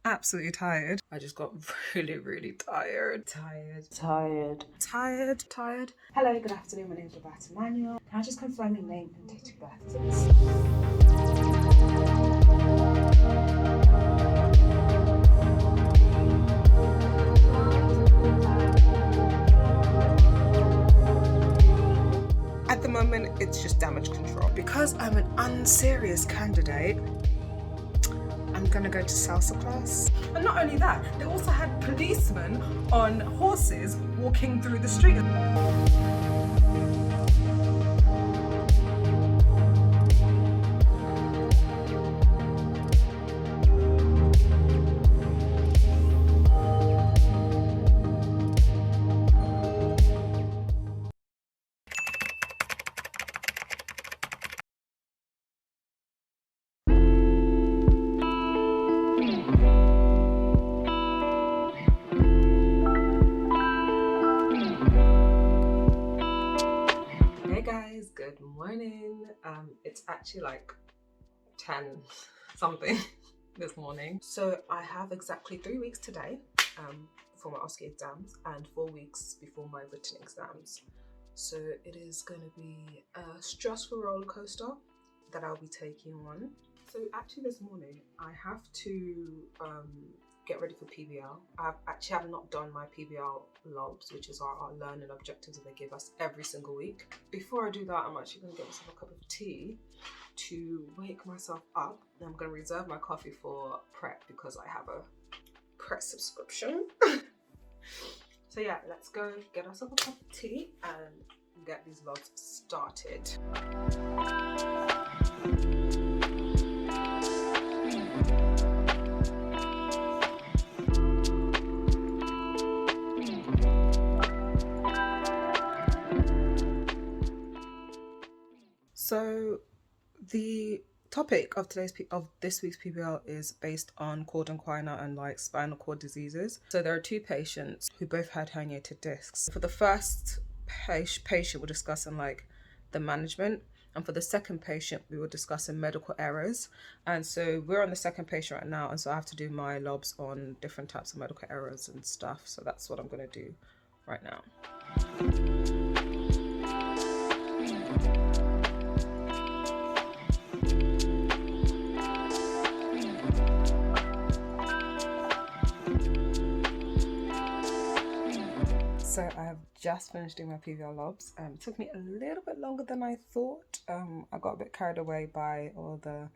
absolutely tired. I just got really tired. Tired. Hello, good afternoon. My name is Roberta Manuel. Can I just confirm your name and date of birth, please? At the moment, it's just damage control. Because I'm an unserious candidate, I'm gonna go to salsa class. And not only that, they also had policemen on horses walking through the street. Hey guys, good morning. It's actually like 10 something this morning. So I have exactly 3 weeks today for my OSCE exams and 4 weeks before my written exams. So it is going to be a stressful roller coaster that I'll be taking on. So actually this morning I have to get ready for PBL. I have not done my PBL lobs, which is our learning objectives that they give us every single week. Before I do that, I'm actually going to get myself a cup of tea to wake myself up. And I'm going to reserve my coffee for prep because I have a prep subscription. So yeah, let's go get ourselves a cup of tea and get these lobs started. So the topic of this week's PBL is based on cord inguinal and like spinal cord diseases. So there are two patients who both had herniated discs. For the first patient, we're discussing like the management, and for the second patient, we were discussing medical errors. And so we're on the second patient right now, and so I have to do my lobs on different types of medical errors and stuff. So that's what I'm going to do right now. So I have just finished doing my PBL lobs. It took me a little bit longer than I thought. I got a bit carried away by all the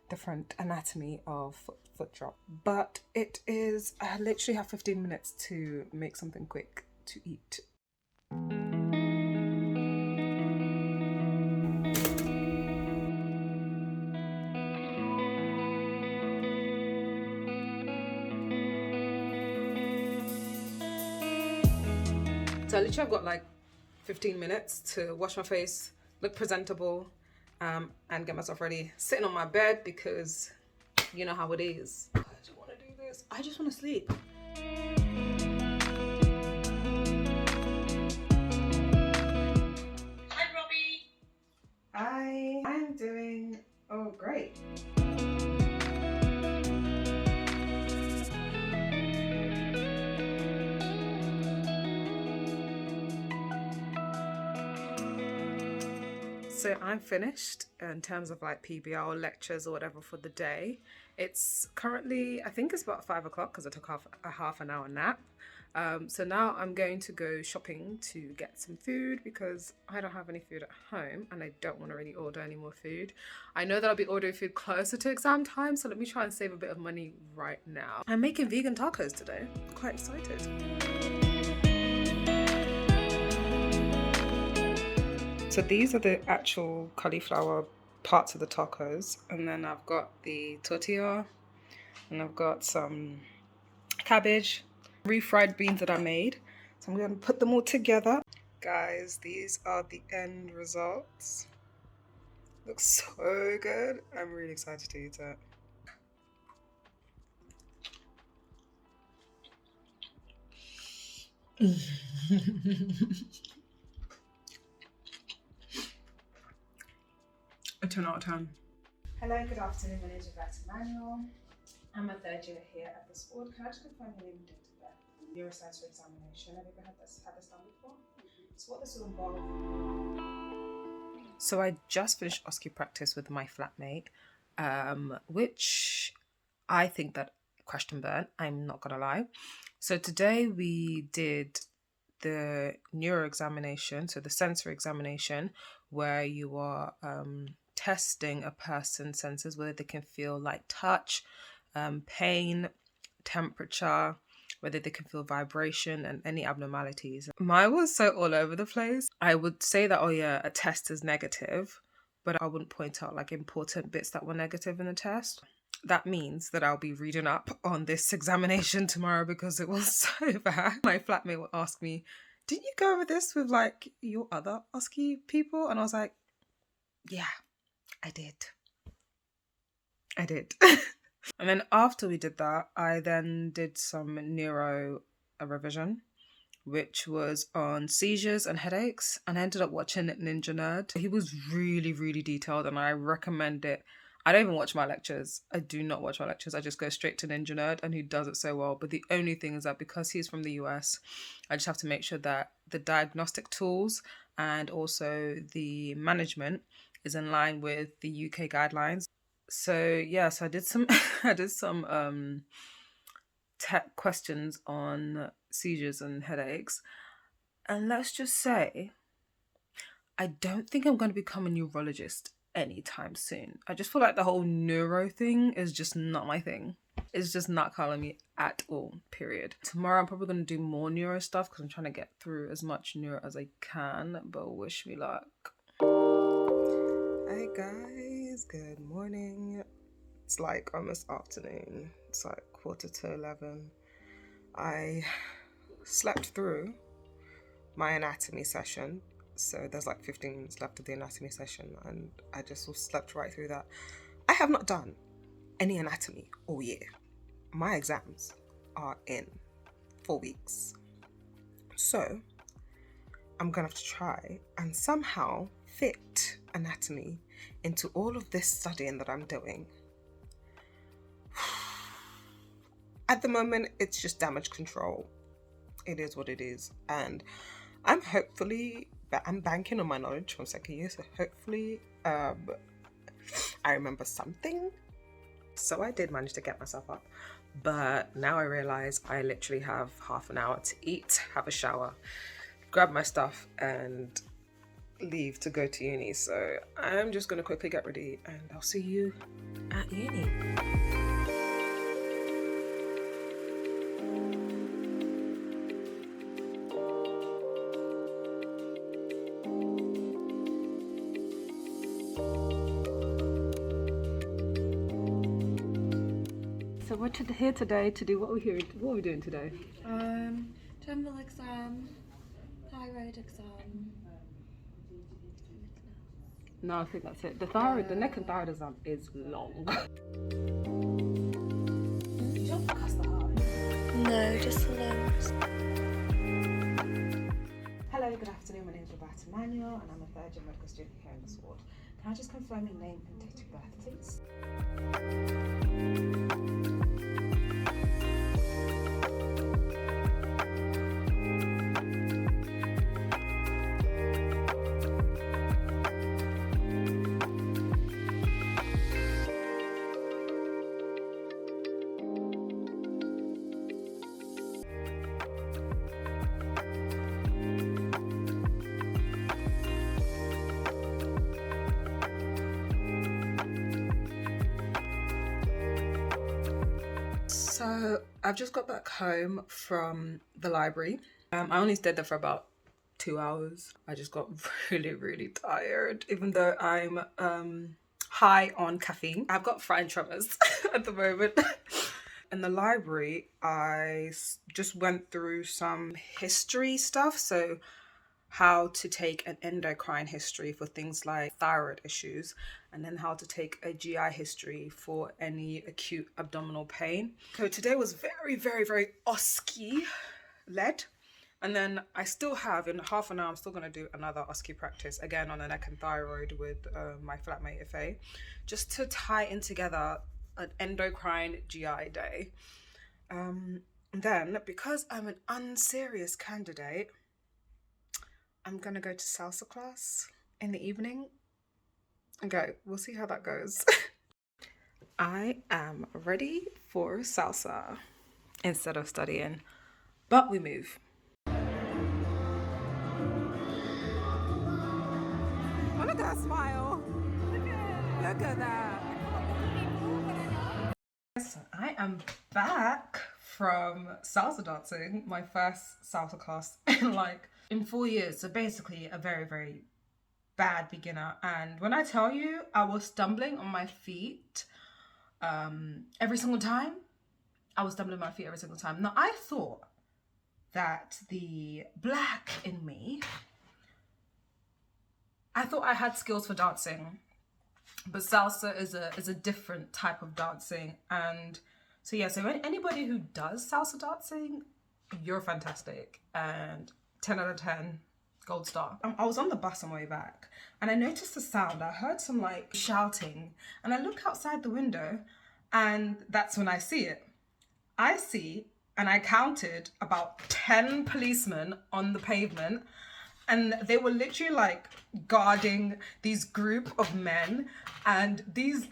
different anatomy of foot drop. But it is, I literally have 15 minutes to make something quick to eat. So I literally have got like 15 minutes to wash my face, look presentable, and get myself ready. Sitting on my bed because you know how it is. I don't want to do this. I just want to sleep. Hi, Robbie. I'm doing great. So I'm finished in terms of like PBL lectures or whatever for the day. It's currently, I think it's about 5 o'clock because I took a half an hour nap. So now I'm going to go shopping to get some food because I don't have any food at home and I don't want to really order any more food. I know that I'll be ordering food closer to exam time, so let me try and save a bit of money right now. I'm making vegan tacos today. I'm quite excited. So these are the actual cauliflower parts of the tacos, and then I've got the tortilla, and I've got some cabbage, refried beans that I made. So I'm going to put them all together. Guys, these are the end results. Looks so good. I'm really excited to eat it. A 10 out of 10. Hello, good afternoon. My name is Roberta Manuel. I'm a third year here at this ward. Can I just confirm your name and date of birth? Neurosensory examination. Have you ever had this done before? So what this will involve. So I just finished OSCE practice with my flatmate, which I think that question burnt, I'm not gonna lie. So today we did the neuro examination, so the sensory examination, where you are testing a person's senses, whether they can feel like touch, pain, temperature, whether they can feel vibration and any abnormalities. Mine was so all over the place. I would say that, oh yeah, a test is negative, but I wouldn't point out like important bits that were negative in the test. That means that I'll be reading up on this examination tomorrow because it was so bad. My flatmate would ask me, didn't you go over this with like your other OSCE people? And I was like, yeah, I did. And then after we did that, I then did some neuro revision, which was on seizures and headaches. And I ended up watching Ninja Nerd. He was really, really detailed and I recommend it. I don't even watch my lectures. I do not watch my lectures. I just go straight to Ninja Nerd and he does it so well. But the only thing is that because he's from the US, I just have to make sure that the diagnostic tools and also the management is in line with the UK guidelines. So yeah, so I did some tech questions on seizures and headaches. And let's just say, I don't think I'm going to become a neurologist anytime soon. I just feel like the whole neuro thing is just not my thing. It's just not calling me at all, period. Tomorrow I'm probably going to do more neuro stuff because I'm trying to get through as much neuro as I can, but wish me luck. Hey guys, good morning. It's like almost afternoon. It's like 11:15. I slept through my anatomy session. So there's like 15 minutes left of the anatomy session and I just slept right through that. I have not done any anatomy all year. My exams are in 4 weeks. So I'm gonna have to try and somehow fit anatomy into all of this studying that I'm doing. At the moment, it's just damage control. It is what it is. And I'm banking on my knowledge from second year, so hopefully I remember something. So I did manage to get myself up, but now I realize I literally have half an hour to eat, have a shower, grab my stuff and leave to go to uni. So I'm just gonna quickly get ready and I'll see you at uni. So we're here today to do what are we doing today? General exam, thyroid exam. No, I think that's it. The neck and thyroid exam is long. You don't cast the heart. No, just the lungs. Hello, good afternoon. My name is Roberta Manuel and I'm a third year medical student here in this ward. Can I just confirm your name and date of birth, please? So I've just got back home from the library. I only stayed there for about 2 hours. I just got really, really tired, even though I'm high on caffeine. I've got fine tremors at the moment. In the library, I just went through some history stuff. So how to take an endocrine history for things like thyroid issues, and then how to take a GI history for any acute abdominal pain. So today was very, very, very OSCE led. And then I still have, in half an hour, I'm still going to do another OSCE practice, again on the neck and thyroid with my flatmate Ife, just to tie in together an endocrine GI day. Then, because I'm an unserious candidate, I'm gonna go to salsa class in the evening and go. We'll see how that goes. I am ready for salsa instead of studying, but we move. Oh, look at that smile. Look at that. I am back from salsa dancing, my first salsa class in 4 years. So basically a very, very bad beginner. And when I tell you, I was stumbling on my feet every single time. I was stumbling on my feet every single time. Now, I thought that the black in me, I thought I had skills for dancing, but salsa is a different type of dancing. And so yeah, so anybody who does salsa dancing, you're fantastic, and 10 out of 10, gold star. I was on the bus on my way back and I noticed a sound. I heard some like shouting and I look outside the window and that's when I see it. I see, and I counted about 10 policemen on the pavement, and they were literally like guarding these group of men, and these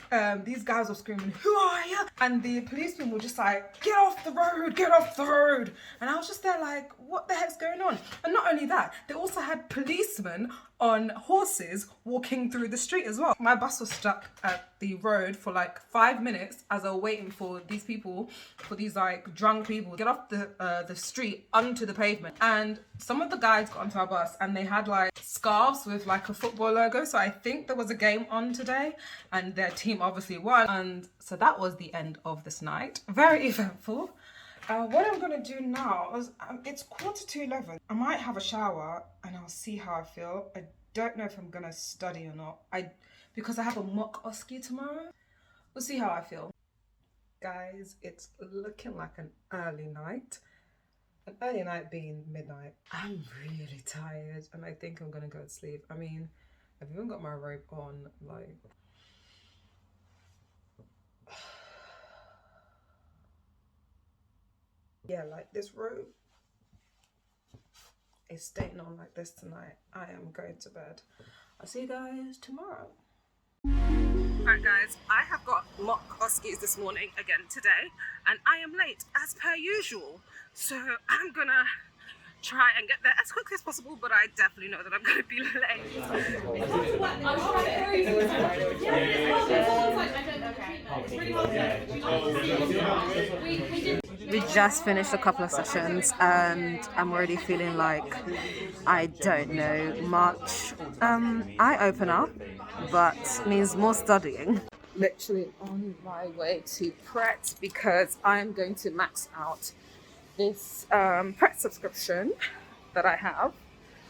guys were screaming, "Who are you?" And the policemen were just like, "Get off the road, get off the road." And I was just there like, what the heck's going on? And not only that, they also had policemen on horses walking through the street as well. My bus was stuck at the road for like 5 minutes as I was waiting for these people, for these like drunk people to get off the street onto the pavement. And some of the guys got onto our bus and they had like scarves with like a football logo. So I think there was a game on today and their team obviously won. And so that was the end of this night. Very eventful. What I'm gonna do now is, it's 11:15. I might have a shower and I'll see how I feel. I don't know if I'm gonna study or not. Because I have a mock OSCE tomorrow. We'll see how I feel. Guys, it's looking like an early night. An early night being midnight. I'm really tired and I think I'm gonna go to sleep. I mean, I've even got my robe on, like. Yeah, like this robe is staying on like this tonight. I am going to bed. I'll see you guys tomorrow. Alright guys, I have got mock OSCEs this morning again today, and I am late as per usual. So I'm gonna try and get there as quickly as possible, but I definitely know that I'm gonna be late. We just finished a couple of sessions and I'm already feeling like I don't know much. I open up, but means more studying. Literally on my way to Pret because I'm going to max out this Pret subscription that I have,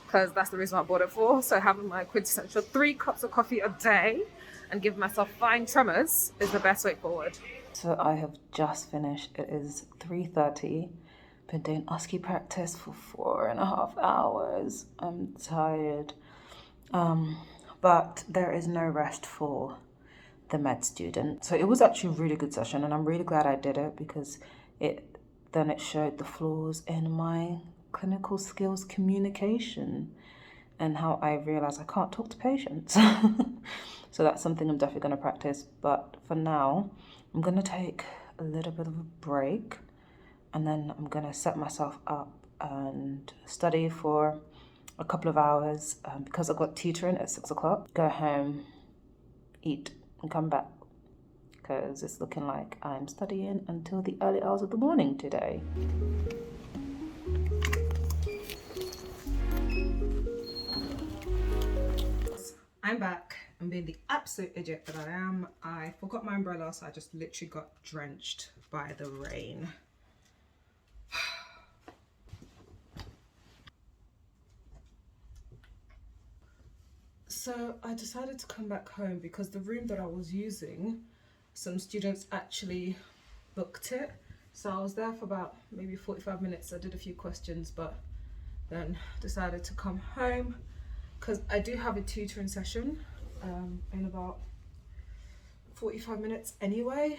because that's the reason I bought it for. So having my quintessential 3 cups of coffee a day and give myself fine tremors is the best way forward. So I have just finished. It is 3:30. Been doing OSCE practice for 4.5 hours. I'm tired. But there is no rest for the med student. So it was actually a really good session and I'm really glad I did it, because it showed the flaws in my clinical skills communication and how I realized I can't talk to patients. So that's something I'm definitely going to practice. But for now, I'm going to take a little bit of a break and then I'm going to set myself up and study for a couple of hours because I've got tutoring at 6 o'clock. Go home, eat and come back, because it's looking like I'm studying until the early hours of the morning today. I'm back. I'm being the absolute idiot that I am. I forgot my umbrella, so I just literally got drenched by the rain. So I decided to come back home because the room that I was using, some students actually booked it. So I was there for about maybe 45 minutes. I did a few questions, but then decided to come home because I do have a tutoring session in about 45 minutes anyway.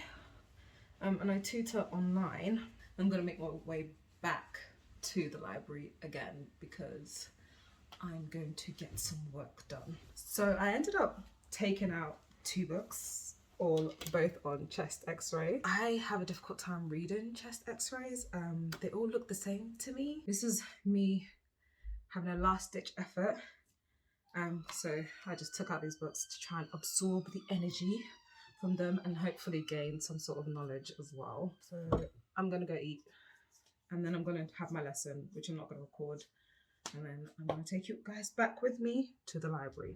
and I tutor online. I'm gonna make my way back to the library again because I'm going to get some work done. So I ended up taking out 2 books, both on chest x-ray. I have a difficult time reading chest x-rays. They all look the same to me. This is me having a last ditch effort. So I just took out these books to try and absorb the energy from them and hopefully gain some sort of knowledge as well. So I'm gonna go eat and then I'm gonna have my lesson, which I'm not gonna record. And then I'm gonna take you guys back with me to the library.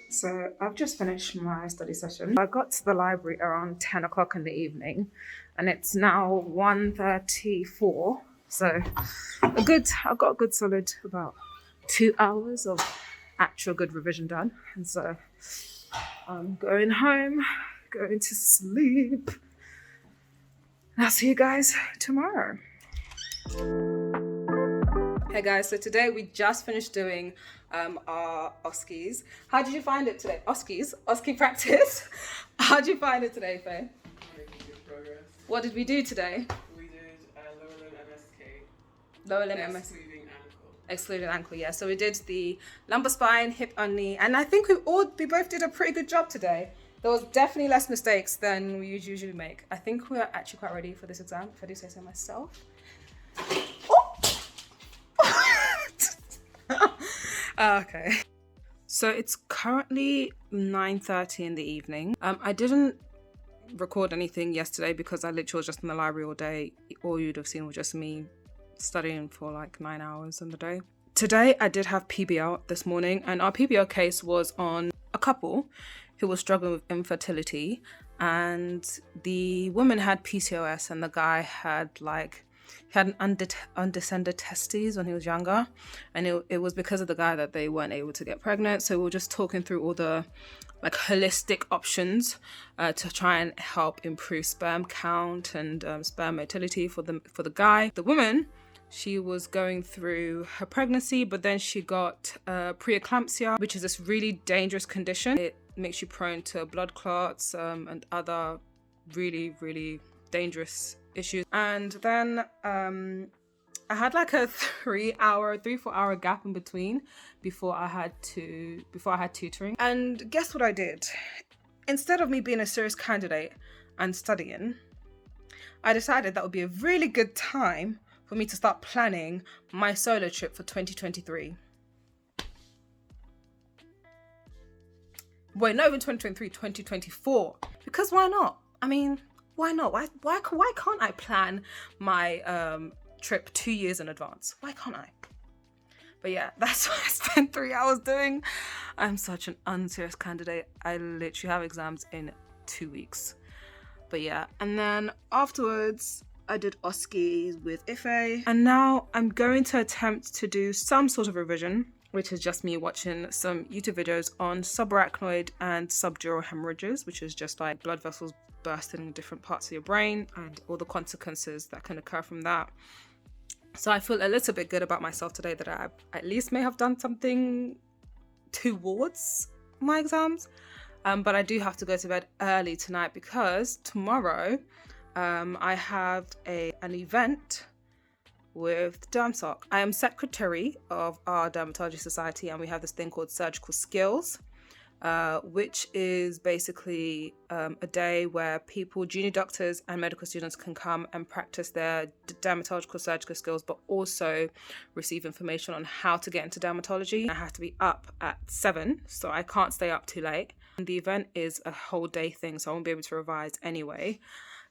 So I've just finished my study session. I got to the library around 10 o'clock in the evening and it's now 1:34. So I've got a good solid about 2 hours of actual good revision done. And so I'm going home, going to sleep. I'll see you guys tomorrow. Hey guys, so today we just finished doing our OSCEs. How did you find it today? OSCE practice. How did you find it today, Faye? Making good progress. What did we do today? We did lower limb MSK. Lower limb MSK. Excluding ankle. Excluding ankle, yeah. So we did the lumbar spine, hip and knee, and I think we both did a pretty good job today. There was definitely less mistakes than we usually make. I think we're actually quite ready for this exam, if I do say so myself. Okay. So it's currently 9:30 in the evening. I didn't record anything yesterday because I literally was just in the library all day. All you'd have seen was just me studying for like 9 hours in the day. Today I did have PBL this morning, and our PBL case was on a couple who was struggling with infertility, and the woman had PCOS and the guy had an undescended testes when he was younger, and it was because of the guy that they weren't able to get pregnant. So we were just talking through all the like holistic options to try and help improve sperm count and sperm motility for the guy. The woman, she was going through her pregnancy, but then she got preeclampsia, which is this really dangerous condition. It makes you prone to blood clots and other really, really dangerous issues. And then I had like a 3-4 hour gap in between before I had tutoring. And guess what I did? Instead of me being a serious candidate and studying, I decided that would be a really good time for me to start planning my solo trip for 2023. Wait, not even 2023, 2024. Because why not? I mean, why not? Why can't I plan my trip 2 years in advance? Why can't I? But yeah, that's what I spent 3 hours doing. I'm such an unserious candidate. I literally have exams in 2 weeks. But yeah, and then afterwards, I did OSCEs with Ife. And now I'm going to attempt to do some sort of revision, which is just me watching some YouTube videos on subarachnoid and subdural hemorrhages, which is just like blood vessels bursting in different parts of your brain and all the consequences that can occur from that. So I feel a little bit good about myself today that I at least may have done something towards my exams. But I do have to go to bed early tonight because tomorrow I have an event with DermSoc. I am secretary of our dermatology society, and we have this thing called Surgical Skills, which is basically a day where people, junior doctors and medical students, can come and practice their dermatological surgical skills, but also receive information on how to get into dermatology. I have to be up at 7, so I can't stay up too late. And the event is a whole day thing, so I won't be able to revise anyway.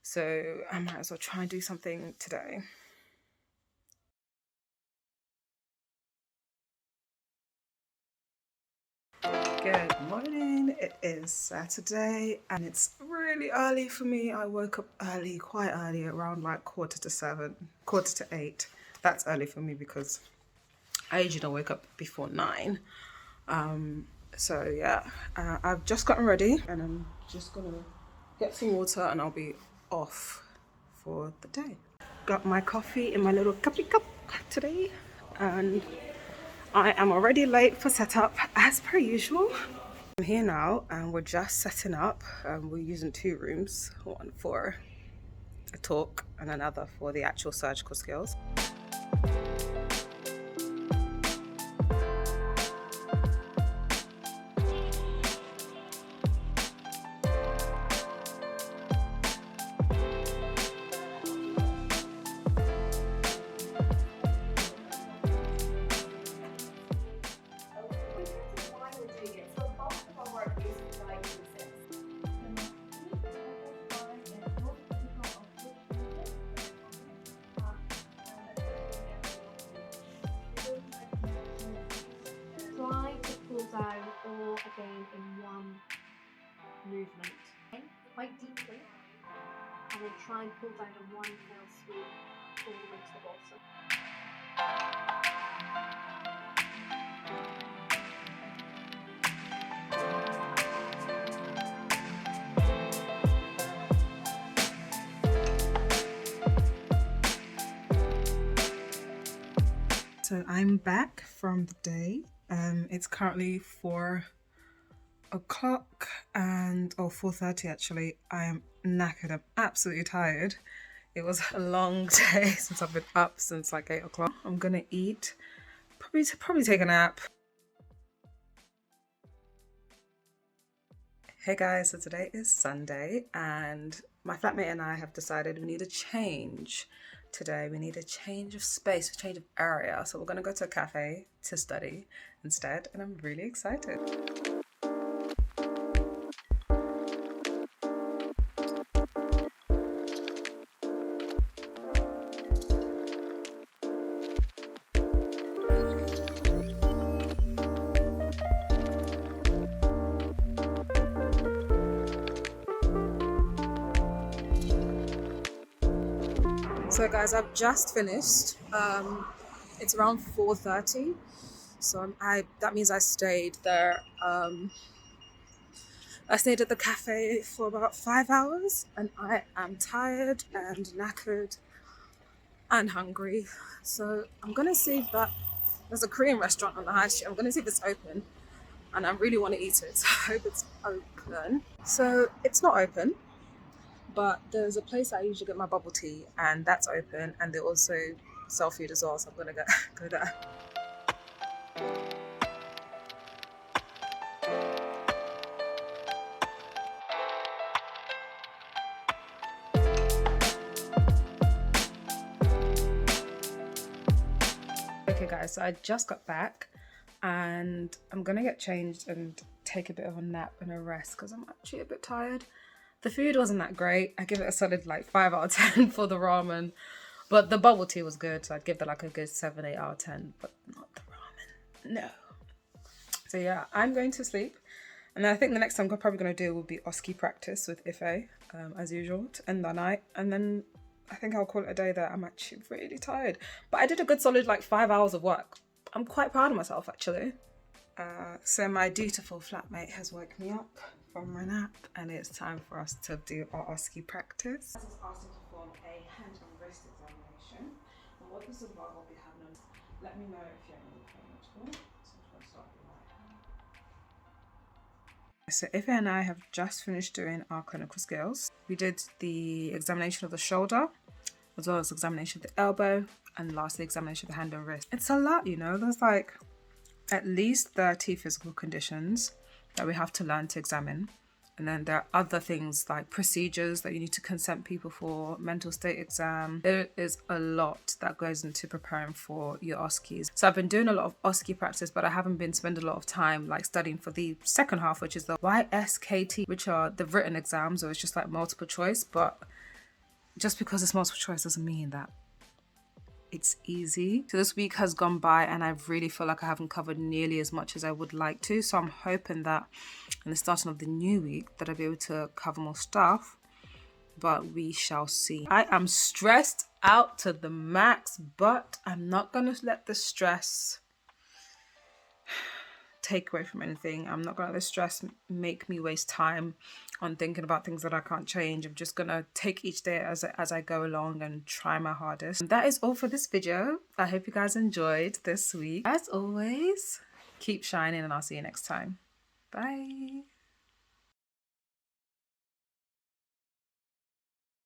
So I might as well try and do something today. Good morning. It is Saturday and it's really early for me. I woke up early, quite early, around like 8:15. That's early for me because I usually don't wake up before 9. So yeah, I've just gotten ready and I'm just gonna get some water and I'll be off for the day. Got my coffee in my little cuppy cup today and I am already late for setup as per usual. I'm here now and we're just setting up. We're using 2 rooms, one for a talk and another for the actual surgical skills. Try to pull down all again in one movement. Okay? Quite deeply. And then try and pull down in one fell swoop all the way to the bottom. So I'm back from the day. It's currently 4 o'clock and 4:30 actually. I am knackered. I'm absolutely tired. It was a long day since I've been up since like 8 o'clock. I'm gonna eat, probably take a nap. Hey guys, so today is Sunday and my flatmate and I have decided we need a change today. We need a change of space, a change of area. So we're gonna go to a cafe to study instead and I'm really excited. So guys, I've just finished. It's around 4:30, so that means I stayed there. I stayed at the cafe for about 5 hours, and I am tired and knackered and hungry. So I'm gonna see if there's a Korean restaurant on the high street. I'm gonna see if it's open, and I really want to eat it. So I hope it's open. So it's not open. But there's a place I usually get my bubble tea and that's open and they also sell food as well, so I'm gonna go there. Okay guys, so I just got back and I'm gonna get changed and take a bit of a nap and a rest because I'm actually a bit tired. The food wasn't that great. I give it a solid like 5 out of 10 for the ramen. But the bubble tea was good. So I'd give that like a good 7, 8 out of 10. But not the ramen. No. So yeah, I'm going to sleep. And then I think the next thing I'm probably going to do will be Oski practice with Ife, as usual, to end the night. And then I think I'll call it a day there. I'm actually really tired. But I did a good solid like 5 hours of work. I'm quite proud of myself actually. So my dutiful flatmate has woken me up from my nap and it's time for us to do our Oski practice. This is asked to perform a hand and wrist examination. And what this involves will be having let me know if you're in pain at all. So I'm going to start with so Ife and I have just finished doing our clinical skills. We did the examination of the shoulder, as well as examination of the elbow, and lastly examination of the hand and wrist. It's a lot, you know, there's like at least 30 physical conditions that we have to learn to examine. And then there are other things like procedures that you need to consent people for, mental state exam. There is a lot that goes into preparing for your OSCEs. So I've been doing a lot of OSCE practice, but I haven't been spending a lot of time like studying for the second half, which is the YSKT, which are the written exams, or it's just like multiple choice. But just because it's multiple choice doesn't mean that it's easy. So this week has gone by and I really feel like I haven't covered nearly as much as I would like to. So I'm hoping that in the starting of the new week that I'll be able to cover more stuff, but we shall see. I am stressed out to the max, but I'm not gonna let the stress take away from anything. I'm not going to let the stress make me waste time on thinking about things that I can't change. I'm just going to take each day as I go along and try my hardest. And that is all for this video. I hope you guys enjoyed this week. As always, keep shining and I'll see you next time. Bye.